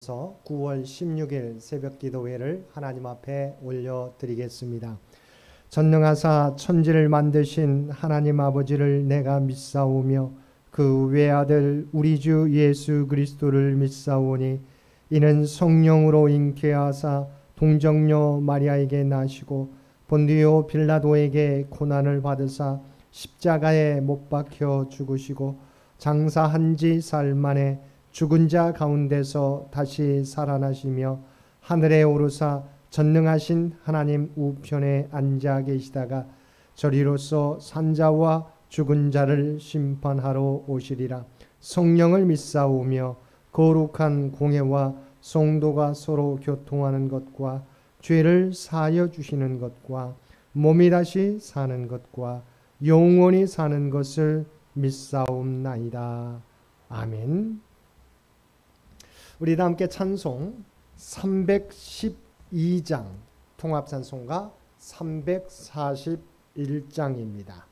9월 16일 새벽 기도회를 하나님 앞에 올려드리겠습니다. 전능하사 천지를 만드신 하나님 아버지를 내가 믿사오며 그 외아들 우리 주 예수 그리스도를 믿사오니 이는 성령으로 잉태하사 동정녀 마리아에게 나시고 본디오 빌라도에게 고난을 받으사 십자가에 못 박혀 죽으시고 장사한 지 사흘 만에 죽은 자 가운데서 다시 살아나시며 하늘에 오르사 전능하신 하나님 우편에 앉아 계시다가 저리로서 산자와 죽은 자를 심판하러 오시리라. 성령을 믿사오며 거룩한 공회와 성도가 서로 교통하는 것과 죄를 사하여 주시는 것과 몸이 다시 사는 것과 영원히 사는 것을 믿사옵나이다. 아멘. 우리 다 함께 찬송 312장 통합찬송가 341장입니다.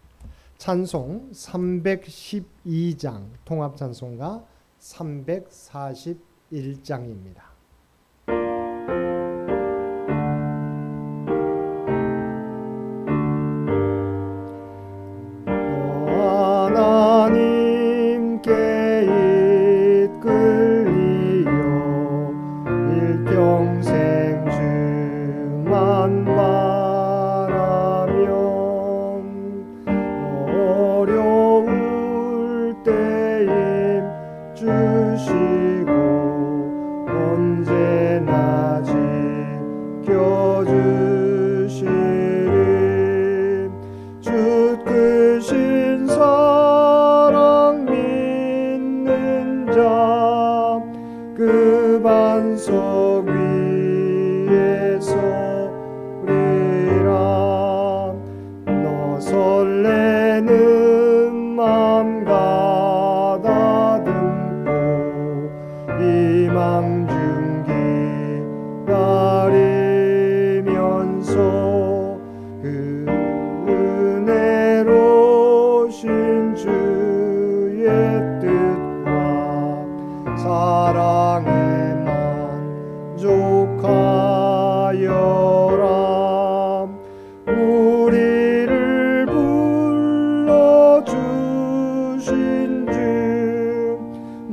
찬송 312장 통합찬송가 341장입니다.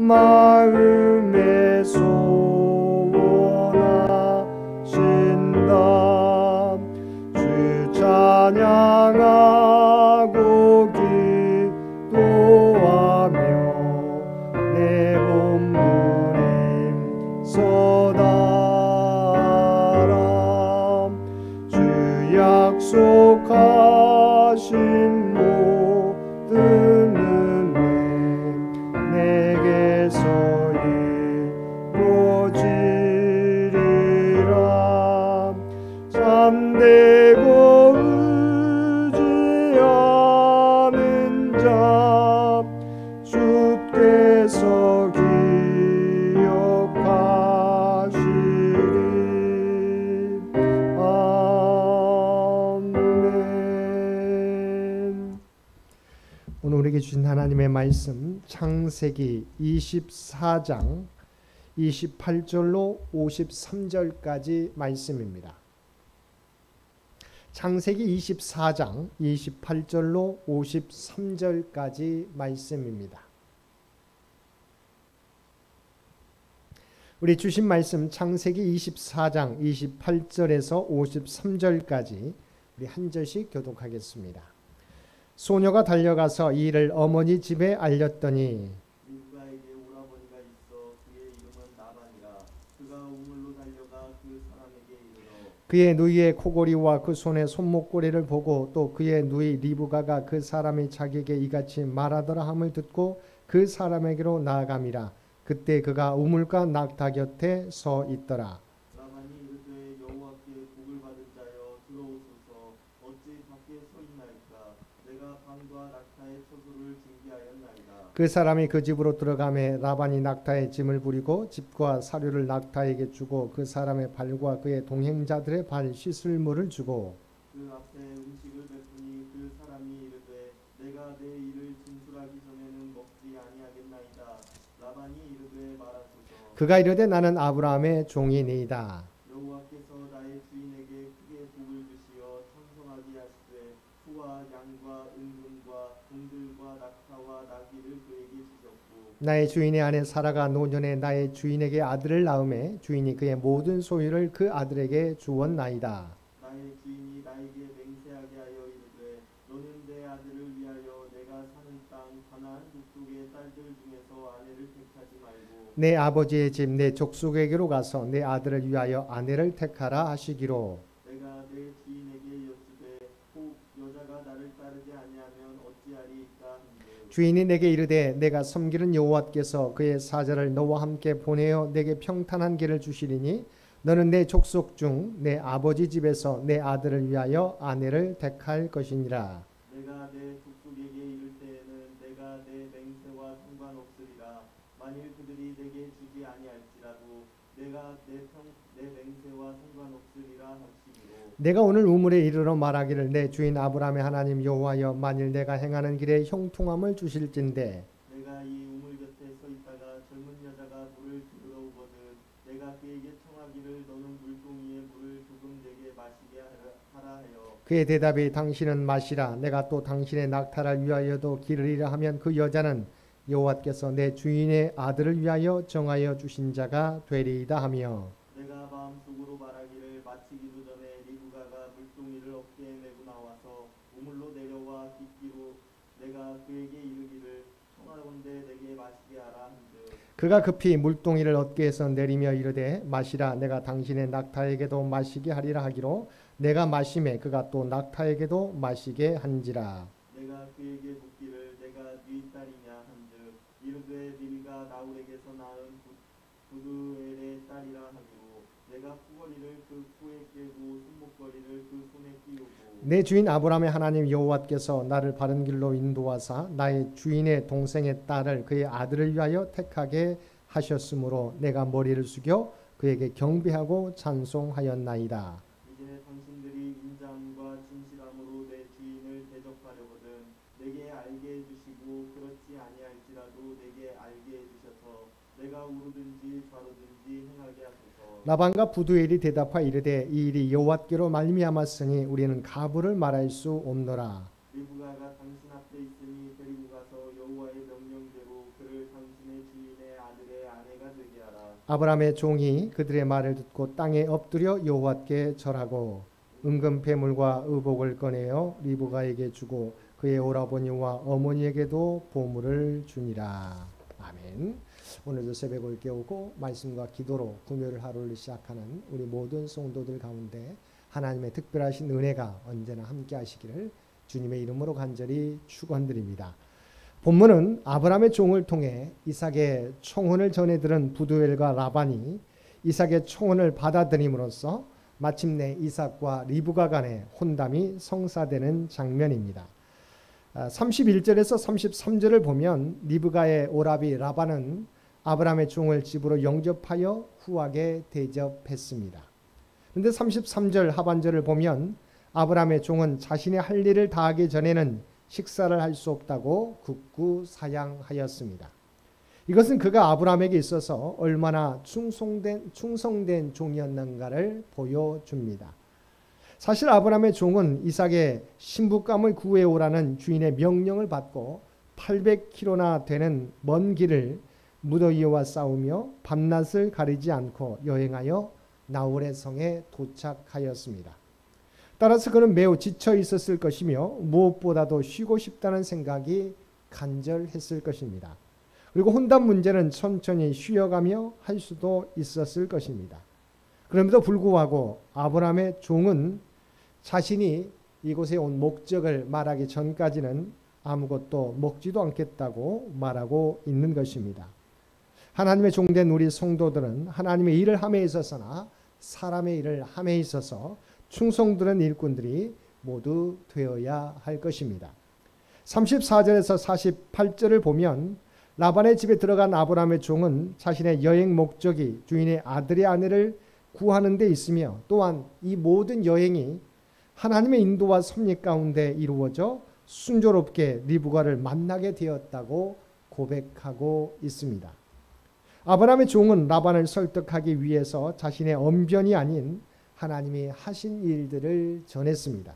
마음에 소원하신다. 주 찬양하고 기도하며 내 몸부림 쏟아라. 주 약속하신 모든 참되고 의지하는 자 주께서 기억하시리. 아멘. 오늘 우리에게 주신 하나님의 말씀 창세기 24장 28절로 53절까지 말씀입니다. 창세기 24장 28절로 53절까지 말씀입니다. 우리 주신 말씀 창세기 24장 28절에서 53절까지 우리 한 절씩 교독하겠습니다. 소녀가 달려가서 이 일을 어머니 집에 알렸더니 리브가에게 오라버니가 있어 그의 이름은 라반이라. 그가 우물로 달려가 그 사람에게 이르러 그의 누이의 코골이와 그 손의 손목고리를 보고 또 그의 누이 리브가가 그 사람이 자기에게 이같이 말하더라 함을 듣고 그 사람에게로 나아감이라. 그때 그가 우물가 낙타 곁에 서 있더라. 라반이 이르되 여호와께 복을 받은 자여 들어오소서. 어찌 밖에 서 있나이까. 내가 방과 낙타의 처소를 징계하였나이다. 그 사람이 그 집으로 들어가매 라반이 낙타의 짐을 부리고 집과 사료를 낙타에게 주고 그 사람의 발과 그의 동행자들의 발 씻을 물을 주고 그 앞에 음식을 베푸니 그 사람이 이르되 내가 내 일을 진술하기 전에는 먹지 아니하겠나이다. 라반이 이르되 말하소서. 그가 이르되 나는 아브라함의 종이니이다. 여호와께서 나의 주인에게 크게 복을 주시어昌盛하게 하시되 소와 양과 은금과 동들과 낙타와 나귀를 그에게 주셨고 나의 주인의 아내 사라가 노년에 나의 주인에게 아들을 낳음에 주인이 그의 모든 소유를 그 아들에게 주었나이다. 나의 주인이 나에게 맹세하게 하여 이르되 너는 내 아들을 위하여 내가 사는 땅 가나안 족속의 딸들 중에서 아내를 택하지 말고 내 아버지의 집 내 족속에게로 가서 내 아들을 위하여 아내를 택하라 하시기로 내가 내 주인에게 여쭈되 혹 여자가 나를 따르지 아니하면 어찌하리이까 한데 주인이 내게 이르되 내가 섬기는 여호와께서 그의 사자를 너와 함께 보내어 내게 평탄한 길을 주시리니 너는 내 족속 중 내 아버지 집에서 내 아들을 위하여 아내를 택할 것이니라. 내가 내 족속에게 이를 때에는 내가 내 맹세와 상관없으리라. 만일 그들이 내게 주지 아니할지라도 내가 내 맹세와 상관없으리라 하시기로 내가 오늘 우물에 이르러 말하기를 내 주인 아브라함의 하나님 여호와여 만일 내가 행하는 길에 형통함을 주실진대 내가 이 우물 곁에 서 있다가 젊은 여자가 물을 들으러 오거든 내가 그에게 청하기를 너는 물동이의 물을 조금 내게 마시게 하라 하여 그의 대답이 당신은 마시라 내가 또 당신의 낙타를 위하여도 기르리라 하면 그 여자는 여호와께서 내 주인의 아들을 위하여 정하여 주신 자가 되리이다 하며 내가 마음속으로 말하기를 마치기도 전에 리브가가 물동이를 어깨에 메고 나와서 우물로 내려와 깃기로 내가 그에게 이르기를 청하건대 내게 마시게 하라 한즉 그가 급히 물동이를 어깨에서 내리며 이르되 마시라 내가 당신의 낙타에게도 마시게 하리라 하기로 내가 마심에 그가 또 낙타에게도 마시게 한지라. 내가 그에게 묻기를 내가 네 딸이냐 한즉 이르되 리브가 나홀에게서 낳은 부두엘의 딸이라 하기로 내가 쿠거리를 그 코에 깨고 손목걸이를 그 손에 끼우고 내 주인 아브라함의 하나님 여호와께서 나를 바른 길로 인도하사 나의 주인의 동생의 딸을 그의 아들을 위하여 택하게 하셨으므로 내가 머리를 숙여 그에게 경배하고 찬송하였나이다. 이제 당신들이 인자함과 진실함으로 내 주인을 대접하려거든 내게 알게 해주시고 그렇지 아니할지라도 내게 알게 해주셔서 내가 우르든지 좌르든지 행하게 하소서. 라반과 부두엘이 대답하여 이르되 이 일이 여호와께로 말미암았으니 우리는 가부를 말할 수 없노라. 리브가가 당신 앞에 있으니 데리고 가서 여호와의 명령대로 그를 당신의 주인의 아들의 아내가 되게 하라. 아브라함의 종이 그들의 말을 듣고 땅에 엎드려 여호와께 절하고 은금 배물과 의복을 꺼내어 리브가에게 주고 그의 오라버니와 어머니에게도 보물을 주니라. 아멘. 오늘도 새벽을 깨우고 말씀과 기도로 금요일 하루를 시작하는 우리 모든 성도들 가운데 하나님의 특별하신 은혜가 언제나 함께 하시기를 주님의 이름으로 간절히 축원드립니다. 본문은 아브라함의 종을 통해 이삭의 청혼을 전해 들은 부두엘과 라반이 이삭의 청혼을 받아들임으로써 마침내 이삭과 리브가 간의 혼담이 성사되는 장면입니다. 31절에서 33절을 보면 리브가의 오라비 라반은 아브라함의 종을 집으로 영접하여 후하게 대접했습니다. 그런데 33절 하반절을 보면 아브라함의 종은 자신의 할 일을 다하기 전에는 식사를 할 수 없다고 굳고 사양하였습니다. 이것은 그가 아브라함에게 있어서 얼마나 충성된 종이었는가를 보여줍니다. 사실 아브라함의 종은 이삭의 신부감을 구해오라는 주인의 명령을 받고 800km나 되는 먼 길을 무더위와 싸우며 밤낮을 가리지 않고 여행하여 나홀의 성에 도착하였습니다. 따라서 그는 매우 지쳐 있었을 것이며 무엇보다도 쉬고 싶다는 생각이 간절했을 것입니다. 그리고 혼담 문제는 천천히 쉬어가며 할 수도 있었을 것입니다. 그럼에도 불구하고 아브라함의 종은 자신이 이곳에 온 목적을 말하기 전까지는 아무것도 먹지도 않겠다고 말하고 있는 것입니다. 하나님의 종된 우리 성도들은 하나님의 일을 함에 있어서나 사람의 일을 함에 있어서 충성들은 일꾼들이 모두 되어야 할 것입니다. 34절에서 48절을 보면 라반의 집에 들어간 아브라함의 종은 자신의 여행 목적이 주인의 아들의 아내를 구하는 데 있으며 또한 이 모든 여행이 하나님의 인도와 섭리 가운데 이루어져 순조롭게 리브가를 만나게 되었다고 고백하고 있습니다. 아브라함의 종은 라반을 설득하기 위해서 자신의 언변이 아닌 하나님이 하신 일들을 전했습니다.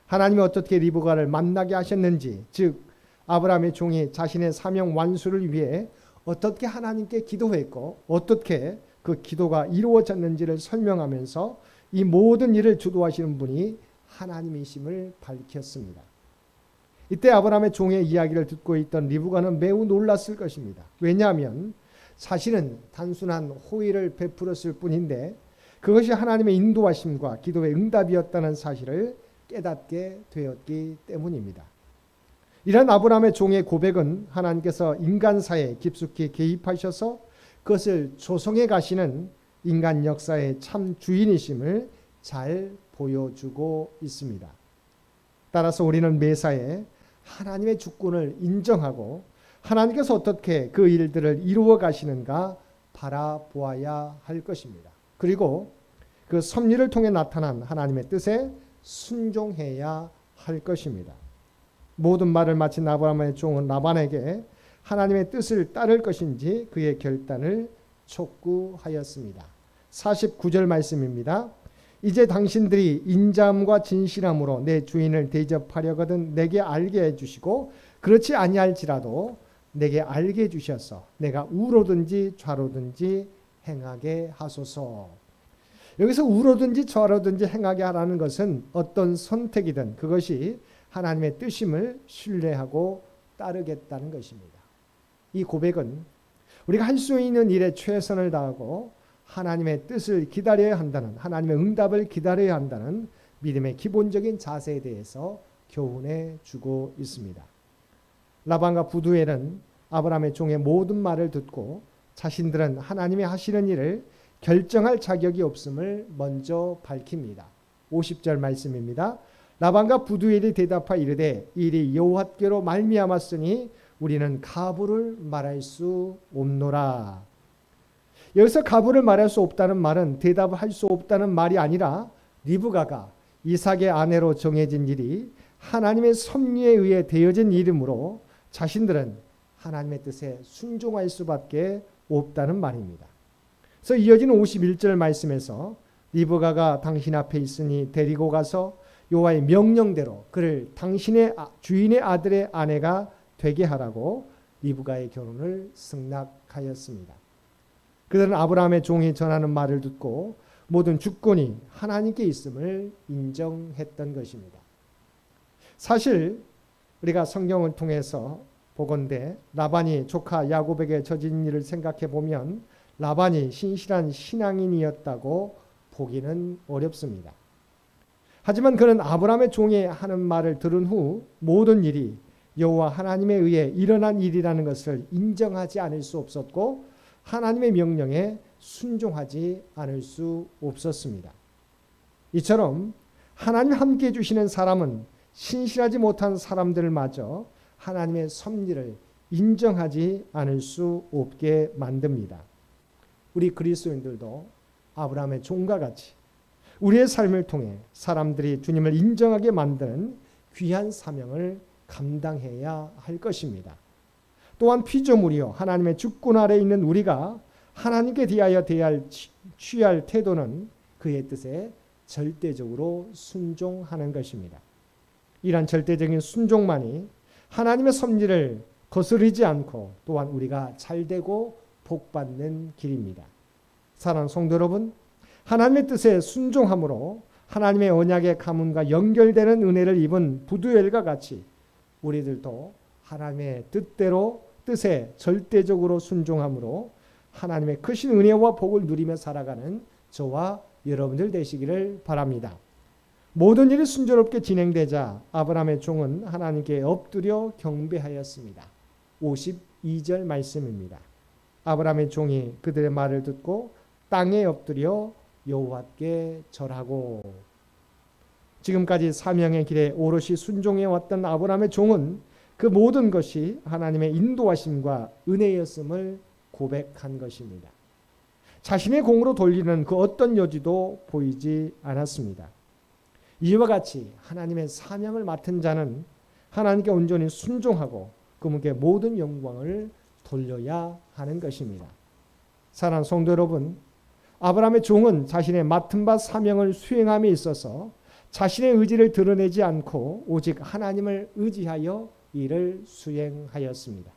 하나님이 어떻게 리브가를 만나게 하셨는지, 즉 아브라함의 종이 자신의 사명 완수를 위해 어떻게 하나님께 기도했고 어떻게 그 기도가 이루어졌는지를 설명하면서 이 모든 일을 주도하시는 분이 하나님이심을 밝혔습니다. 이때 아브라함의 종의 이야기를 듣고 있던 리브가는 매우 놀랐을 것입니다. 왜냐하면 사실은 단순한 호의를 베풀었을 뿐인데 그것이 하나님의 인도하심과 기도의 응답이었다는 사실을 깨닫게 되었기 때문입니다. 이런 아브라함의 종의 고백은 하나님께서 인간사에 깊숙이 개입하셔서 그것을 조성해 가시는 인간 역사의 참 주인이심을 잘 보여주고 있습니다. 따라서 우리는 매사에 하나님의 주권을 인정하고 하나님께서 어떻게 그 일들을 이루어 가시는가 바라보아야 할 것입니다. 그리고 그 섭리를 통해 나타난 하나님의 뜻에 순종해야 할 것입니다. 모든 말을 마친 아브라함의 종은 라반에게 하나님의 뜻을 따를 것인지 그의 결단을 촉구하였습니다. 49절 말씀입니다. 이제 당신들이 인자함과 진실함으로 내 주인을 대접하려거든 내게 알게 해주시고 그렇지 아니할지라도 내게 알게 해주셔서 내가 우로든지 좌로든지 행하게 하소서. 여기서 우로든지 좌로든지 행하게 하라는 것은 어떤 선택이든 그것이 하나님의 뜻임을 신뢰하고 따르겠다는 것입니다. 이 고백은 우리가 할 수 있는 일에 최선을 다하고 하나님의 뜻을 기다려야 한다는, 하나님의 응답을 기다려야 한다는 믿음의 기본적인 자세에 대해서 교훈해 주고 있습니다. 라반과 부두엘은 아브라함의 종의 모든 말을 듣고 자신들은 하나님이 하시는 일을 결정할 자격이 없음을 먼저 밝힙니다. 50절 말씀입니다. 라반과 부두엘이 대답하 이르되 일이 여호와께로 말미암았으니 우리는 가부를 말할 수 없노라. 여기서 가부를 말할 수 없다는 말은 대답을 할 수 없다는 말이 아니라 리브가가 이삭의 아내로 정해진 일이 하나님의 섭리에 의해 되어진 일이므로 자신들은 하나님의 뜻에 순종할 수밖에 없다는 말입니다. 그래서 이어지는 51절 말씀에서 리브가가 당신 앞에 있으니 데리고 가서 여호와의 명령대로 그를 당신의 주인의 아들의 아내가 되게 하라고 리브가의 결혼을 승낙하였습니다. 그들은 아브라함의 종이 전하는 말을 듣고 모든 주권이 하나님께 있음을 인정했던 것입니다. 사실 우리가 성경을 통해서 보건대 라반이 조카 야곱에게 저진 일을 생각해 보면 라반이 신실한 신앙인이었다고 보기는 어렵습니다. 하지만 그는 아브라함의 종이 하는 말을 들은 후 모든 일이 여호와 하나님에 의해 일어난 일이라는 것을 인정하지 않을 수 없었고 하나님의 명령에 순종하지 않을 수 없었습니다. 이처럼 하나님 함께 해주시는 사람은 신실하지 못한 사람들마저 하나님의 섭리를 인정하지 않을 수 없게 만듭니다. 우리 그리스도인들도 아브라함의 종과 같이 우리의 삶을 통해 사람들이 주님을 인정하게 만드는 귀한 사명을 감당해야 할 것입니다. 또한 피조물이요 하나님의 주권 아래 있는 우리가 하나님께 대하여 취할 태도는 그의 뜻에 절대적으로 순종하는 것입니다. 이러한 절대적인 순종만이 하나님의 섭리를 거스르지 않고 또한 우리가 잘되고 복받는 길입니다. 사랑하는 성도 여러분, 하나님의 뜻에 순종함으로 하나님의 언약의 가문과 연결되는 은혜를 입은 부두엘과 같이 우리들도 하나님의 뜻에 절대적으로 순종함으로 하나님의 크신 은혜와 복을 누리며 살아가는 저와 여러분들 되시기를 바랍니다. 모든 일이 순조롭게 진행되자 아브라함의 종은 하나님께 엎드려 경배하였습니다. 52절 말씀입니다. 아브라함의 종이 그들의 말을 듣고 땅에 엎드려 여호와께 절하고. 지금까지 사명의 길에 오롯이 순종해 왔던 아브라함의 종은 그 모든 것이 하나님의 인도하심과 은혜였음을 고백한 것입니다. 자신의 공으로 돌리는 그 어떤 여지도 보이지 않았습니다. 이와 같이 하나님의 사명을 맡은 자는 하나님께 온전히 순종하고 그분께 모든 영광을 돌려야 하는 것입니다. 사랑하는 성도 여러분, 아브라함의 종은 자신의 맡은 바 사명을 수행함에 있어서 자신의 의지를 드러내지 않고 오직 하나님을 의지하여 이를 수행하였습니다.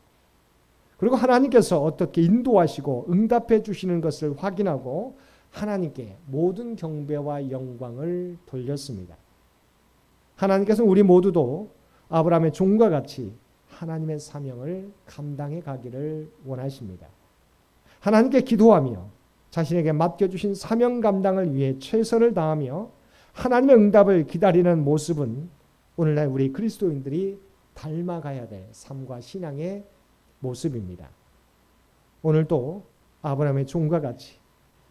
그리고 하나님께서 어떻게 인도하시고 응답해 주시는 것을 확인하고 하나님께 모든 경배와 영광을 돌렸습니다. 하나님께서는 우리 모두도 아브라함의 종과 같이 하나님의 사명을 감당해 가기를 원하십니다. 하나님께 기도하며 자신에게 맡겨주신 사명 감당을 위해 최선을 다하며 하나님의 응답을 기다리는 모습은 오늘날 우리 그리스도인들이 닮아가야 될 삶과 신앙의 모습입니다. 오늘도 아브라함의 종과 같이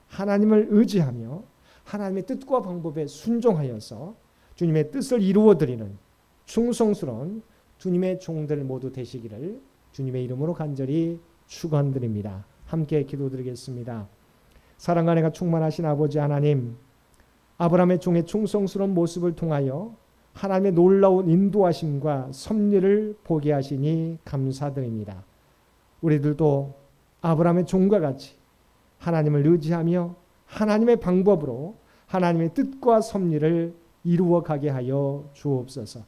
하나님을 의지하며 하나님의 뜻과 방법에 순종하여서 주님의 뜻을 이루어드리는 충성스러운 주님의 종들 모두 되시기를 주님의 이름으로 간절히 축원드립니다. 함께 기도드리겠습니다. 사랑과 은혜가 충만하신 아버지 하나님, 아브라함의 종의 충성스러운 모습을 통하여 하나님의 놀라운 인도하심과 섭리를 보게 하시니 감사드립니다. 우리들도 아브라함의 종과 같이 하나님을 의지하며 하나님의 방법으로 하나님의 뜻과 섭리를 이루어 가게 하여 주옵소서.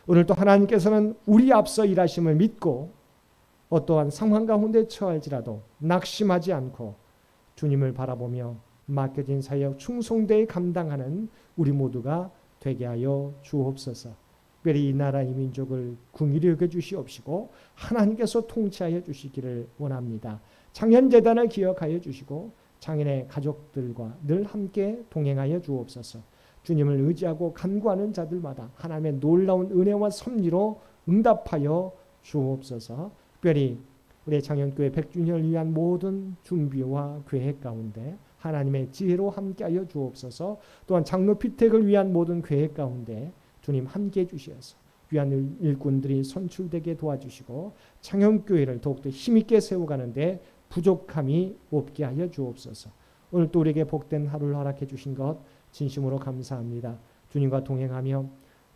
오늘도 하나님께서는 우리 앞서 일하심을 믿고 어떠한 상황 가운데 처할지라도 낙심하지 않고 주님을 바라보며 맡겨진 사역 충성되이 감당하는 우리 모두가 되게 하여 주옵소서. 특별히 이 나라 이 민족을 긍휼히 여겨 주시옵시고 하나님께서 통치하여 주시기를 원합니다. 창현재단을 기억하여 주시고 장인의 가족들과 늘 함께 동행하여 주옵소서. 주님을 의지하고 간구하는 자들마다 하나님의 놀라운 은혜와 섭리로 응답하여 주옵소서. 특별히 우리 장현교회 100주년을 위한 모든 준비와 계획 가운데 하나님의 지혜로 함께하여 주옵소서. 또한 장로 피택을 위한 모든 계획 가운데 주님 함께해 주시어서 귀한 일꾼들이 선출되게 도와주시고 창현교회를 더욱더 힘있게 세워가는데 부족함이 없게 하여 주옵소서. 오늘 또 우리에게 복된 하루를 허락해 주신 것 진심으로 감사합니다. 주님과 동행하며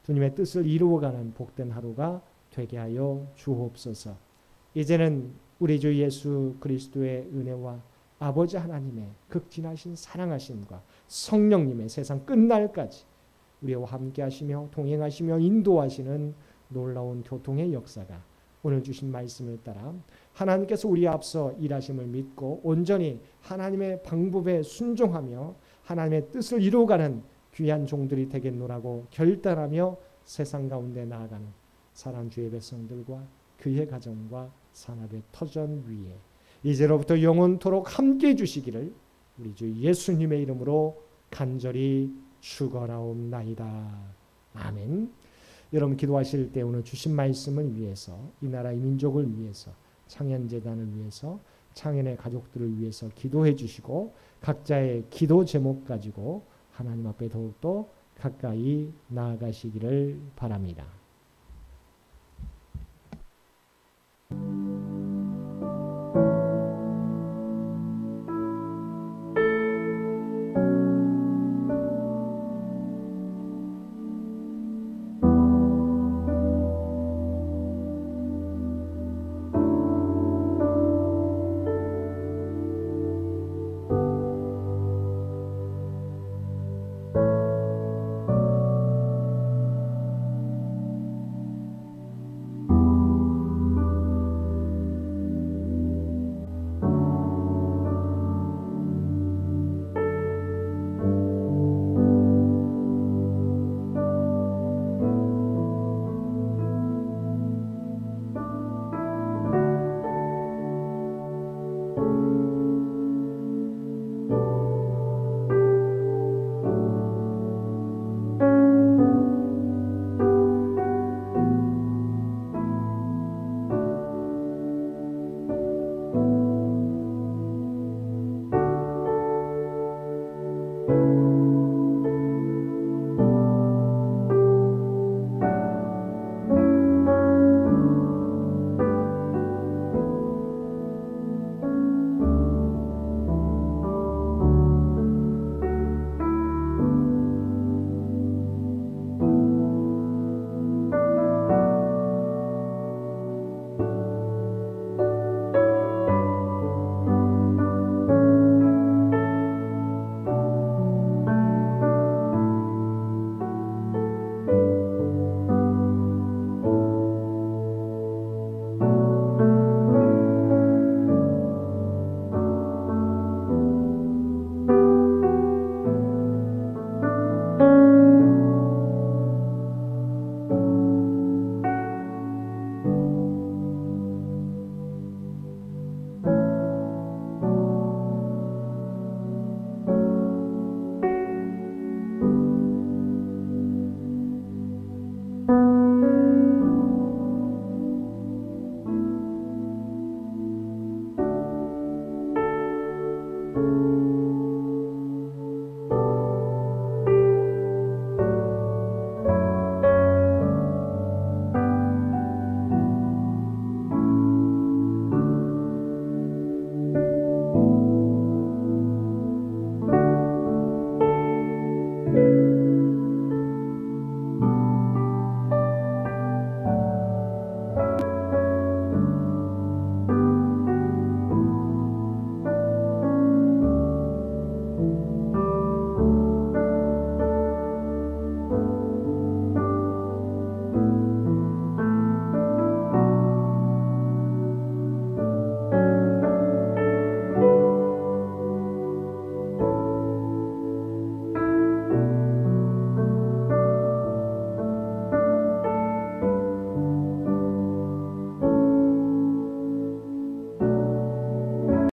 주님의 뜻을 이루어가는 복된 하루가 되게 하여 주옵소서. 이제는 우리 주 예수 그리스도의 은혜와 아버지 하나님의 극진하신 사랑하심과 성령님의 세상 끝날까지 우리와 함께 하시며 동행하시며 인도하시는 놀라운 교통의 역사가 오늘 주신 말씀을 따라 하나님께서 우리 앞서 일하심을 믿고 온전히 하나님의 방법에 순종하며 하나님의 뜻을 이루어가는 귀한 종들이 되겠노라고 결단하며 세상 가운데 나아가는 사랑하는 주의 백성들과 그의 가정과 산업의 터전 위에 이제로부터 영원토록 함께해 주시기를 우리 주 예수님의 이름으로 간절히 축원하옵나이다. 아멘. 여러분 기도하실 때 오늘 주신 말씀을 위해서 이 나라 이 민족을 위해서 창현재단을 위해서 창현의 가족들을 위해서 기도해 주시고 각자의 기도 제목 가지고 하나님 앞에 더욱더 가까이 나아가시기를 바랍니다.